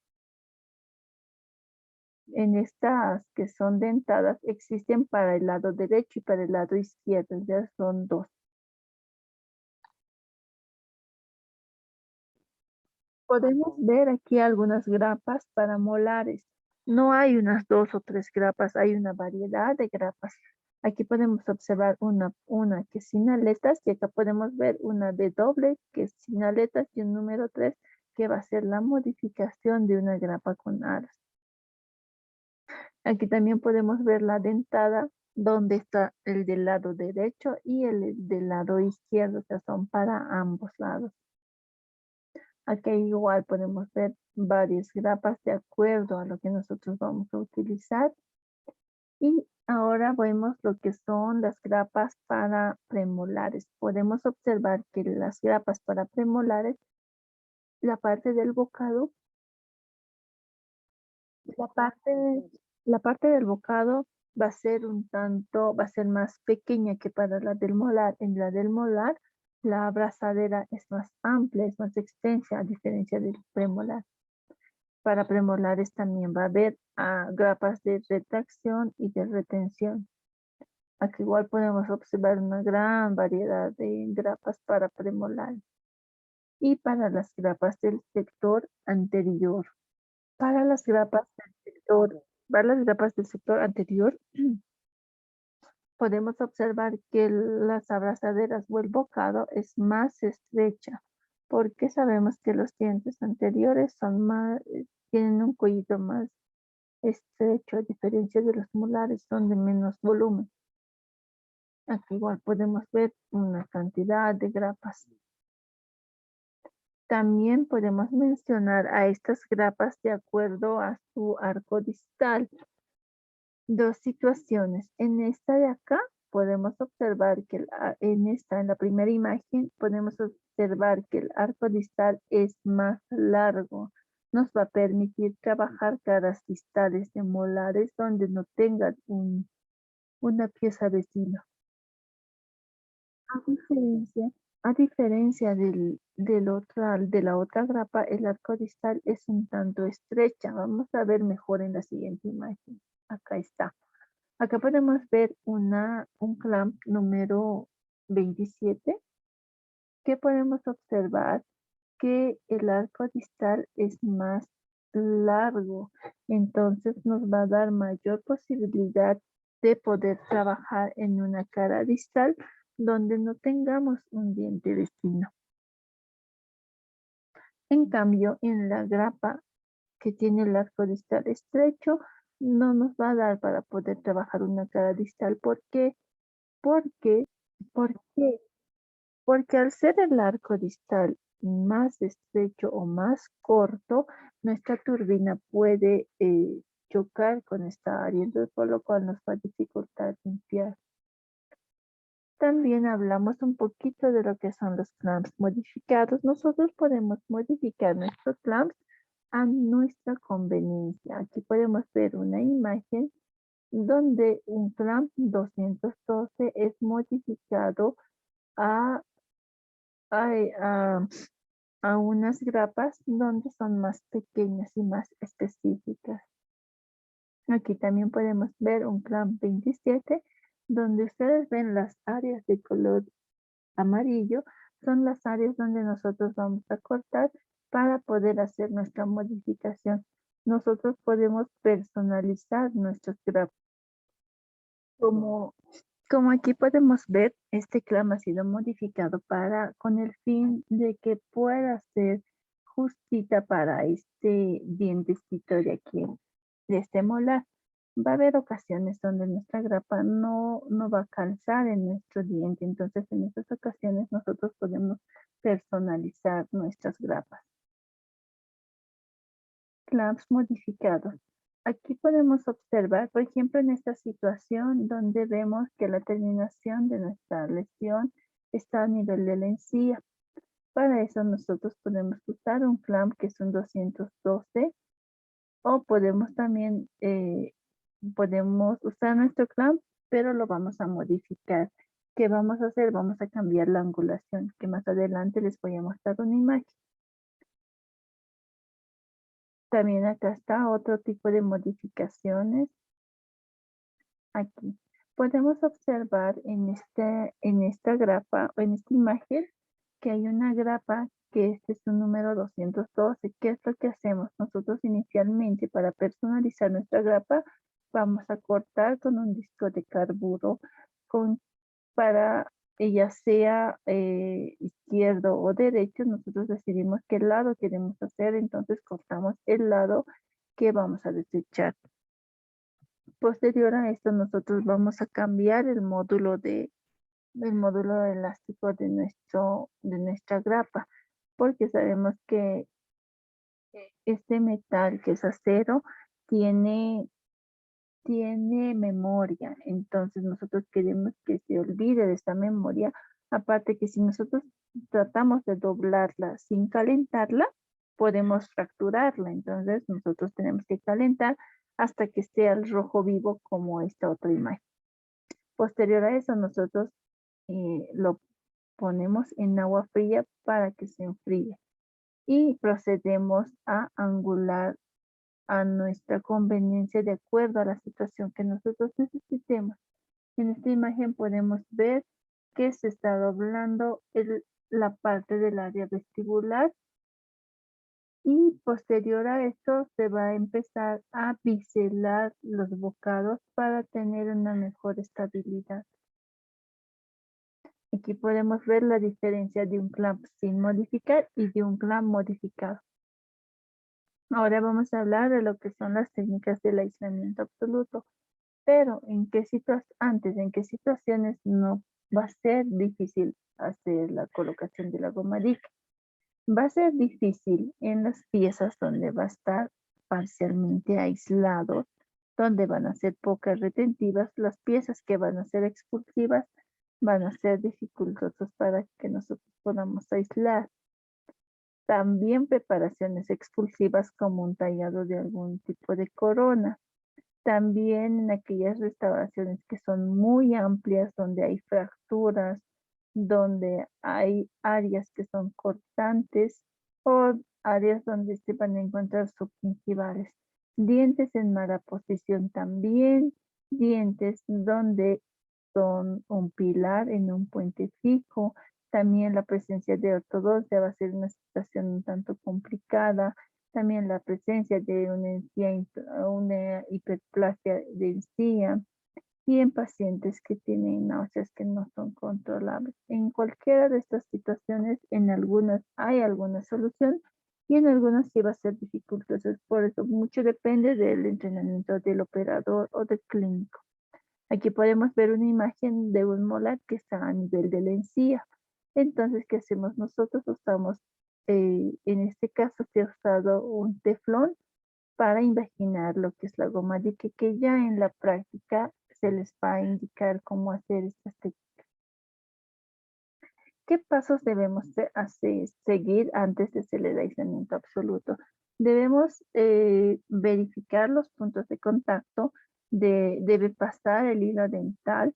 En estas que son dentadas, existen para el lado derecho y para el lado izquierdo, ya son 2. Podemos ver aquí algunas grapas para molares. No hay unas 2 o 3 grapas, hay una variedad de grapas. Aquí podemos observar una que es sin aletas, y acá podemos ver una de doble que es sin aletas, y un número 3 que va a ser la modificación de una grapa con alas. Aquí también podemos ver la dentada, donde está el del lado derecho y el del lado izquierdo, que son para ambos lados. Aquí igual podemos ver varias grapas de acuerdo a lo que nosotros vamos a utilizar. Y ahora vemos lo que son las grapas para premolares. Podemos observar que las grapas para premolares, la parte del bocado, la parte, la parte del bocado va a ser más pequeña que para la del molar. En la del molar, la abrazadera es más amplia, es más extensa, a diferencia del premolar. Para premolares también va a haber grapas de retracción y de retención. Aquí igual podemos observar una gran variedad de grapas para premolares. Y para las grapas del sector anterior. Para las grapas del sector anterior, podemos observar que las abrazaderas o el bocado es más estrecha, porque sabemos que los dientes anteriores tienen un cuellito más estrecho, a diferencia de los molares, son de menos volumen. Aquí igual podemos ver una cantidad de grapas. También podemos mencionar a estas grapas de acuerdo a su arco distal. 2 situaciones. En esta de acá podemos observar que en la primera imagen podemos observar que el arco distal es más largo. Nos va a permitir trabajar caras distales de molares donde no tengan una pieza vecina. A diferencia, de la otra grapa, el arco distal es un tanto estrecha. Vamos a ver mejor en la siguiente imagen. Acá está. Acá podemos ver un clamp número 27, que podemos observar que el arco distal es más largo. Entonces nos va a dar mayor posibilidad de poder trabajar en una cara distal donde no tengamos un diente vecino. En cambio, en la grapa que tiene el arco distal estrecho, no nos va a dar para poder trabajar una cara distal. ¿Por qué? ¿Por qué? ¿Por qué? Porque al ser el arco distal más estrecho o más corto, nuestra turbina puede chocar con esta área, entonces por lo cual nos va a dificultar limpiar. También hablamos un poquito de lo que son los clamps modificados. Nosotros podemos modificar nuestros clamps a nuestra conveniencia. Aquí podemos ver una imagen donde un clamp 212 es modificado a, a, a- a unas grapas donde son más pequeñas y más específicas. Aquí también podemos ver un clamp 27 donde ustedes ven las áreas de color amarillo, son las áreas donde nosotros vamos a cortar para poder hacer nuestra modificación. Nosotros podemos personalizar nuestros grapas. Como, como aquí podemos ver, este clam ha sido modificado con el fin de que pueda ser justita para este dientecito de aquí, de este molar. Va a haber ocasiones donde nuestra grapa no va a calzar en nuestro diente, entonces en esas ocasiones nosotros podemos personalizar nuestras grapas. Clamps modificados. Aquí podemos observar, por ejemplo, en esta situación donde vemos que la terminación de nuestra lesión está a nivel de la encía. Para eso nosotros podemos usar un clamp que es un 212 o podemos también podemos usar nuestro clamp, pero lo vamos a modificar. ¿Qué vamos a hacer? Vamos a cambiar la angulación, que más adelante les voy a mostrar una imagen. También acá está otro tipo de modificaciones. Aquí podemos observar en esta grapa o en esta imagen que hay una grapa que este es un número 212. ¿Qué es lo que hacemos? Nosotros inicialmente para personalizar nuestra grapa vamos a cortar con un disco de carburo para ya sea izquierdo o derecho. Nosotros decidimos qué lado queremos hacer, entonces cortamos el lado que vamos a desechar. Posterior a esto, nosotros vamos a cambiar el módulo elástico de nuestra grapa, porque sabemos que este metal que es acero tiene, tiene memoria, entonces nosotros queremos que se olvide de esta memoria, aparte que si nosotros tratamos de doblarla sin calentarla, podemos fracturarla, entonces nosotros tenemos que calentar hasta que esté al rojo vivo como esta otra imagen. Posterior a eso, nosotros lo ponemos en agua fría para que se enfríe y procedemos a angular a nuestra conveniencia de acuerdo a la situación que nosotros necesitemos. En esta imagen podemos ver que se está doblando la parte del área vestibular y posterior a esto se va a empezar a biselar los bocados para tener una mejor estabilidad. Aquí podemos ver la diferencia de un clamp sin modificar y de un clamp modificado. Ahora vamos a hablar de lo que son las técnicas del aislamiento absoluto. Pero ¿en qué situaciones no va a ser difícil hacer la colocación de la gomadica? Va a ser difícil en las piezas donde va a estar parcialmente aislado, donde van a ser pocas retentivas. Las piezas que van a ser expulsivas van a ser dificultosas para que nosotros podamos aislar. También preparaciones expulsivas como un tallado de algún tipo de corona. También en aquellas restauraciones que son muy amplias, donde hay fracturas, donde hay áreas que son cortantes o áreas donde se van a encontrar subgingivales. Dientes en mala posición también, dientes donde son un pilar en un puente fijo. También la presencia de ortodoncia va a ser una situación un tanto complicada. También la presencia de una hiperplasia de encía y en pacientes que tienen náuseas que no son controlables. En cualquiera de estas situaciones, en algunas hay alguna solución y en algunas sí va a ser dificultoso. Por eso mucho depende del entrenamiento del operador o del clínico. Aquí podemos ver una imagen de un molar que está a nivel de la encía. Entonces, ¿qué hacemos nosotros? Usamos, en este caso se ha usado un teflón para imaginar lo que es la goma dique, que ya en la práctica se les va a indicar cómo hacer estas técnicas. ¿Qué pasos debemos seguir antes de hacer el aislamiento absoluto? Debemos verificar los puntos de contacto, debe pasar el hilo dental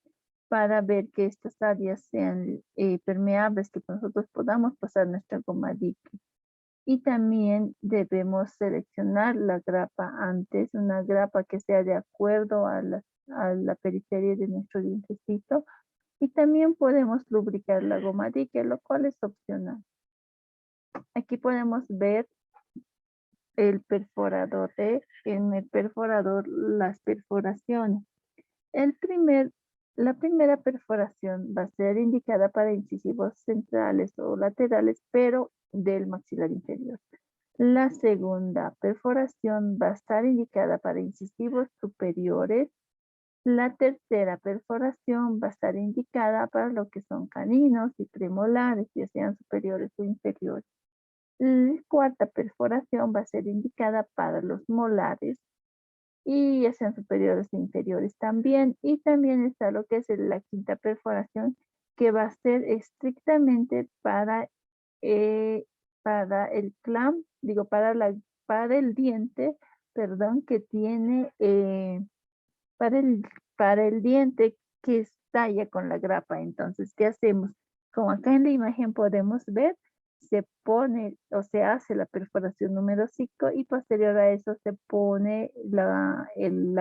para ver que estas áreas sean permeables, que nosotros podamos pasar nuestra goma dique. Y también debemos seleccionar la grapa antes, una grapa que sea de acuerdo a la periferia de nuestro dientecito. Y también podemos lubricar la goma dique, lo cual es opcional. Aquí podemos ver el perforador en el perforador las perforaciones. La primera perforación va a ser indicada para incisivos centrales o laterales, pero del maxilar inferior. La segunda perforación va a estar indicada para incisivos superiores. La tercera perforación va a estar indicada para lo que son caninos y premolares, ya sean superiores o inferiores. La cuarta perforación va a ser indicada para los molares y ya sean superiores e inferiores también. Y también está lo que es la quinta perforación, que va a ser estrictamente para el clamp, digo, para el diente, perdón, que tiene, para el diente que estalla con la grapa. Entonces, ¿qué hacemos? Como acá en la imagen podemos ver, se pone o se hace la perforación número 5 y posterior a eso se pone la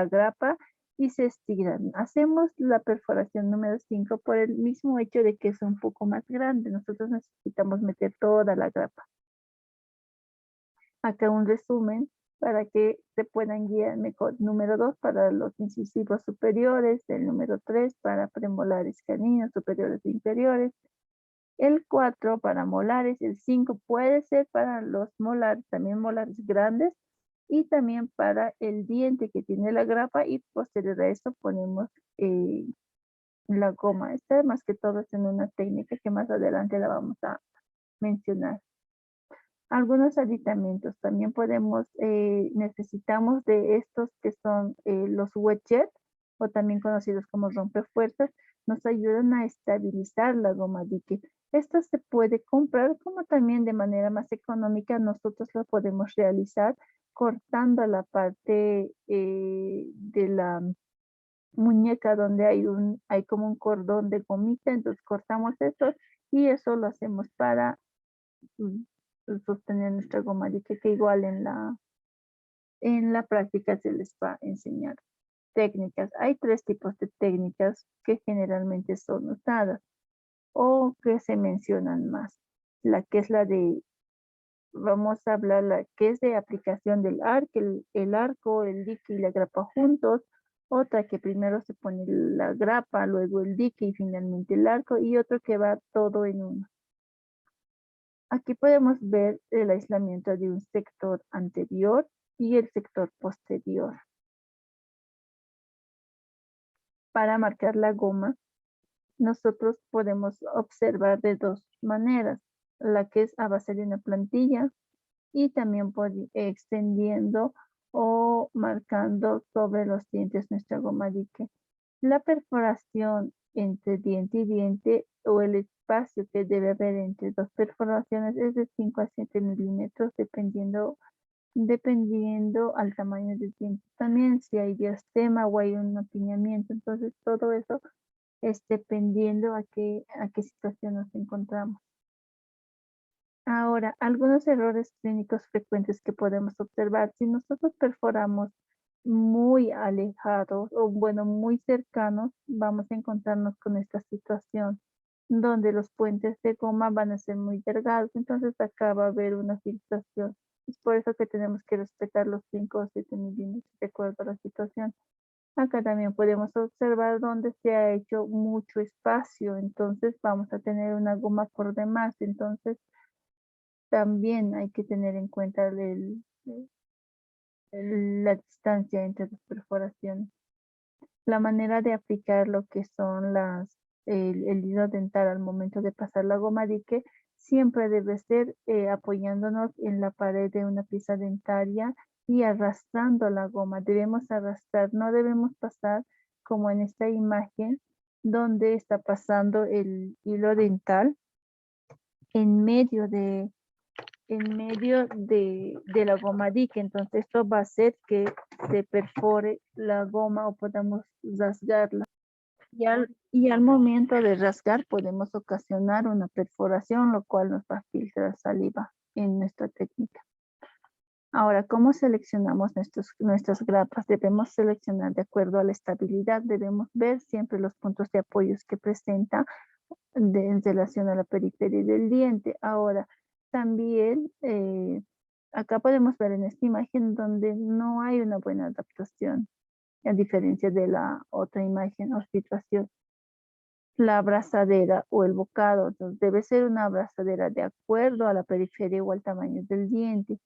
grapa y se estiran. Hacemos la perforación número 5 por el mismo hecho de que es un poco más grande. Nosotros necesitamos meter toda la grapa. Acá un resumen para que se puedan guiar mejor. Número 2 para los incisivos superiores, el número 3 para premolares caninos superiores e inferiores, el 4 para molares, el 5 puede ser para los molares, también molares grandes, y también para el diente que tiene la grapa, y posterior a eso ponemos la goma. Esta más que todo es en una técnica que más adelante la vamos a mencionar. Algunos aditamentos, también necesitamos de estos que son los wedges, o también conocidos como rompefuerzas, nos ayudan a estabilizar la goma dique. Esto se puede comprar, como también de manera más económica nosotros lo podemos realizar cortando la parte de la muñeca donde hay como un cordón de gomita. Entonces cortamos eso y eso lo hacemos para mm, sostener nuestra goma dique, que igual en la práctica se les va a enseñar técnicas. Hay 3 tipos de técnicas que generalmente son usadas o que se mencionan más. La que es vamos a hablar, la que es de aplicación del arco, el arco, el dique y la grapa juntos. Otra que primero se pone la grapa, luego el dique y finalmente el arco, y otro que va todo en uno. Aquí podemos ver el aislamiento de un sector anterior y el sector posterior. Para marcar la goma, nosotros podemos observar de 2 maneras, la que es a base de una plantilla y también extendiendo o marcando sobre los dientes nuestra goma dique. La perforación entre diente y diente, o el espacio que debe haber entre 2 perforaciones, es de 5 a 7 milímetros, dependiendo al tamaño del diente. También si hay diastema o hay un apiñamiento, entonces todo eso es dependiendo a qué situación nos encontramos. Ahora, algunos errores clínicos frecuentes que podemos observar. Si nosotros perforamos muy alejados o bueno, muy cercanos, vamos a encontrarnos con esta situación donde los puentes de goma van a ser muy delgados. Entonces acá va a haber una filtración. Es por eso que tenemos que respetar los 5 o 7 milímetros de acuerdo a la situación. Acá también podemos observar donde se ha hecho mucho espacio. Entonces vamos a tener una goma por demás. Entonces también hay que tener en cuenta la distancia entre las perforaciones. La manera de aplicar lo que son el hilo dental al momento de pasar la goma dique siempre debe ser apoyándonos en la pared de una pieza dentaria y arrastrando la goma. Debemos arrastrar, no debemos pasar como en esta imagen donde está pasando el hilo dental en medio de la goma dique. Entonces esto va a hacer que se perfore la goma o podamos rasgarla. Y al momento de rasgar podemos ocasionar una perforación, lo cual nos va a filtrar saliva en nuestra técnica. Ahora, ¿cómo seleccionamos nuestras grapas? Debemos seleccionar de acuerdo a la estabilidad. Debemos ver siempre los puntos de apoyo que presenta en relación a la periferia del diente. Ahora, también acá podemos ver en esta imagen donde no hay una buena adaptación, a diferencia de la otra imagen o situación. La abrazadera o el bocado, entonces debe ser una abrazadera de acuerdo a la periferia o al tamaño del diente.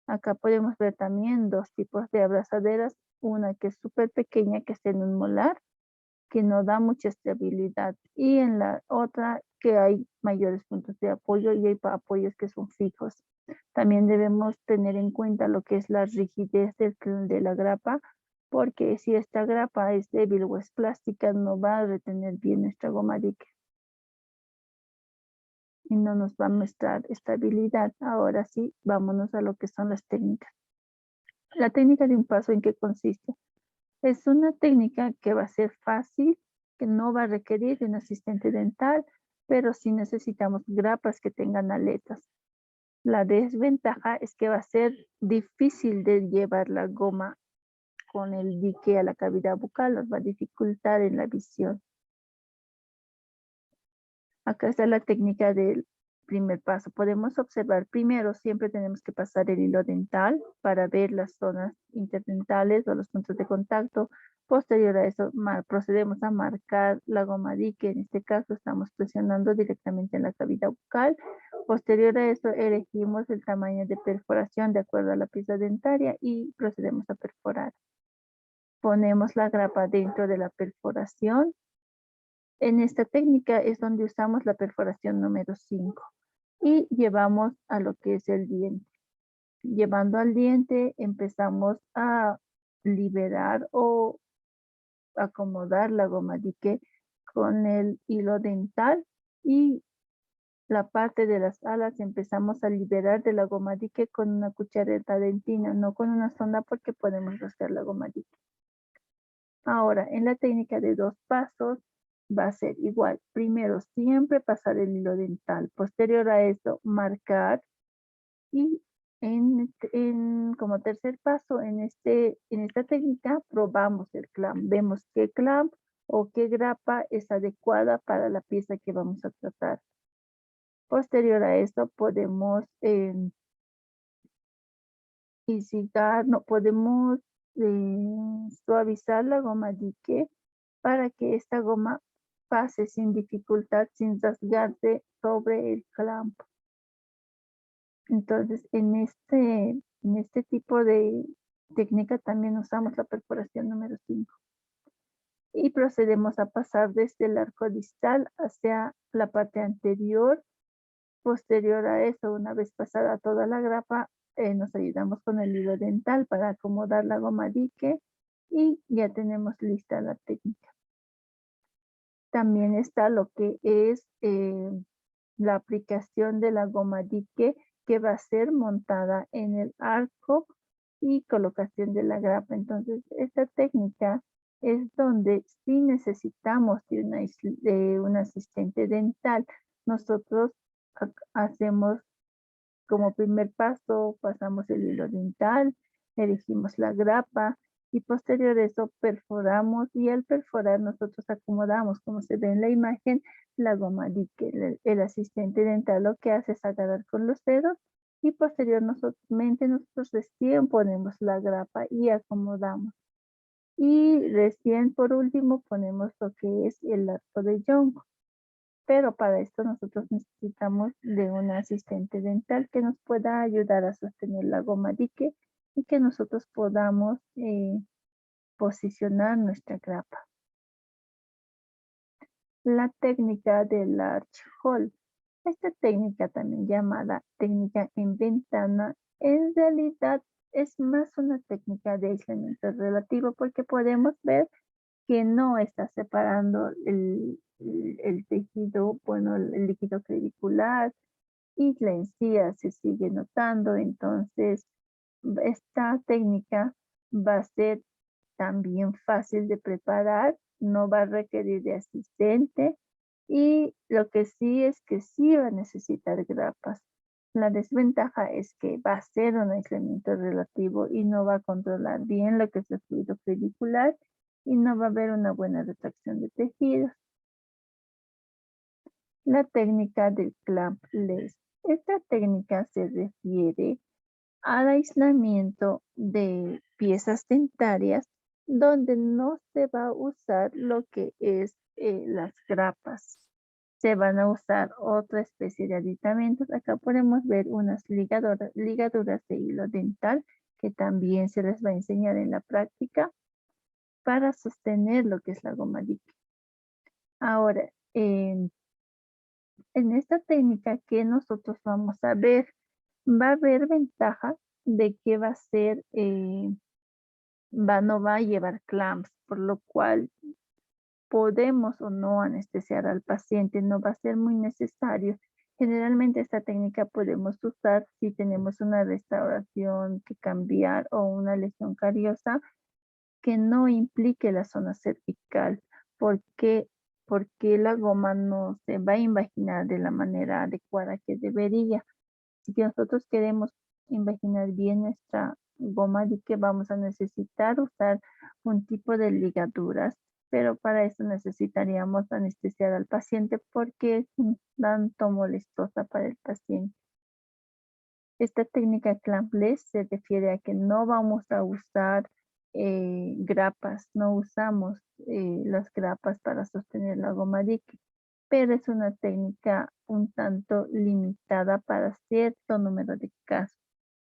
Acá podemos ver también dos tipos de abrazaderas, una que es súper pequeña, que está en un molar, que no da mucha estabilidad, y en la otra que hay mayores puntos de apoyo y hay apoyos que son fijos. También debemos tener en cuenta lo que es la rigidez de la grapa, porque si esta grapa es débil o es plástica, no va a retener bien nuestra goma dique y no nos va a mostrar estabilidad. Ahora sí, vámonos a lo que son las técnicas. La técnica de un paso, ¿en qué consiste? Es una técnica que va a ser fácil, que no va a requerir de un asistente dental, pero sí necesitamos grapas que tengan aletas. La desventaja es que va a ser difícil de llevar la goma con el dique a la cavidad bucal, nos va a dificultar en la visión. Acá está la técnica del primer paso. Podemos observar primero, siempre tenemos que pasar el hilo dental para ver las zonas interdentales o los puntos de contacto. Posterior a eso, procedemos a marcar la goma dique. En este caso, estamos presionando directamente en la cavidad bucal. Posterior a eso, elegimos el tamaño de perforación de acuerdo a la pieza dentaria y procedemos a perforar. Ponemos la grapa dentro de la perforación. En esta técnica es donde usamos la perforación número 5 y llevamos a lo que es el diente. Llevando al diente empezamos a liberar o acomodar la goma dique con el hilo dental, y la parte de las alas empezamos a liberar de la goma dique con una cuchareta dentina, no con una sonda, porque podemos rasgar la goma dique. Ahora, en la técnica de 2 pasos va a ser igual. Primero, siempre pasar el hilo dental. Posterior a eso, marcar. Y como tercer paso, en esta técnica, probamos el clamp. Vemos qué clamp o qué grapa es adecuada para la pieza que vamos a tratar. Posterior a eso, podemos no podemos suavizar la goma dique para que esta goma pase sin dificultad, sin rasgarse sobre el clamp. Entonces, en este tipo de técnica también usamos la perforación número 5. Y procedemos a pasar desde el arco distal hacia la parte anterior. Posterior a eso, una vez pasada toda la grapa, nos ayudamos con el hilo dental para acomodar la goma dique y ya tenemos lista la técnica. También está lo que es la aplicación de la goma dique, que va a ser montada en el arco y colocación de la grapa. Entonces, esta técnica es donde sí necesitamos de un asistente dental. Nosotros hacemos como primer paso, pasamos el hilo dental, elegimos la grapa y posterior a eso perforamos, y al perforar nosotros acomodamos, como se ve en la imagen, la goma dique. El asistente dental lo que hace es agarrar con los dedos y posteriormente nosotros recién ponemos la grapa y acomodamos. Y recién por último ponemos lo que es el arco de Young. Pero para esto nosotros necesitamos de un asistente dental que nos pueda ayudar a sostener la goma dique y que nosotros podamos posicionar nuestra grapa. La técnica del arch hole. Esta técnica, también llamada técnica en ventana, en realidad es más una técnica de aislamiento relativo porque podemos ver que no está separando el tejido, bueno, el líquido clavicular y la encía se sigue notando. Entonces, esta técnica va a ser también fácil de preparar, no va a requerir de asistente y lo que sí es que sí va a necesitar grapas. La desventaja es que va a ser un aislamiento relativo y no va a controlar bien lo que es el fluido clavicular y no va a haber una buena retracción de tejidos. La técnica del clampless. Esta técnica se refiere al aislamiento de piezas dentarias donde no se va a usar lo que es las grapas. Se van a usar otra especie de aditamentos. Acá podemos ver unas ligaduras de hilo dental que también se les va a enseñar en la práctica para sostener lo que es la goma líquida. Ahora, en esta técnica que nosotros vamos a ver, va a haber ventaja de que va a ser, no va a llevar clamps, por lo cual podemos o no anestesiar al paciente, no va a ser muy necesario. Generalmente esta técnica podemos usar si tenemos una restauración que cambiar o una lesión cariosa que no implique la zona cervical, porque, porque la goma no se va a invaginar de la manera adecuada que debería. Si nosotros queremos imaginar bien nuestra goma de que vamos a necesitar usar un tipo de ligaduras, pero para eso necesitaríamos anestesiar al paciente porque es un tanto molestosa para el paciente. Esta técnica clampless se refiere a que no vamos a usar grapas, no usamos las grapas para sostener la goma dique, pero es una técnica un tanto limitada para cierto número de casos.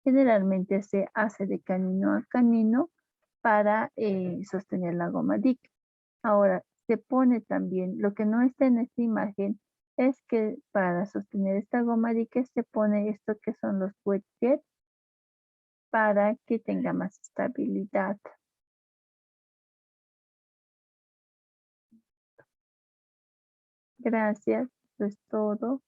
Generalmente se hace de canino a canino para sostener la goma dique. Ahora, se pone también, lo que no está en esta imagen, es que para sostener esta goma dique se pone esto que son los wet jets para que tenga más estabilidad. Gracias, eso es todo.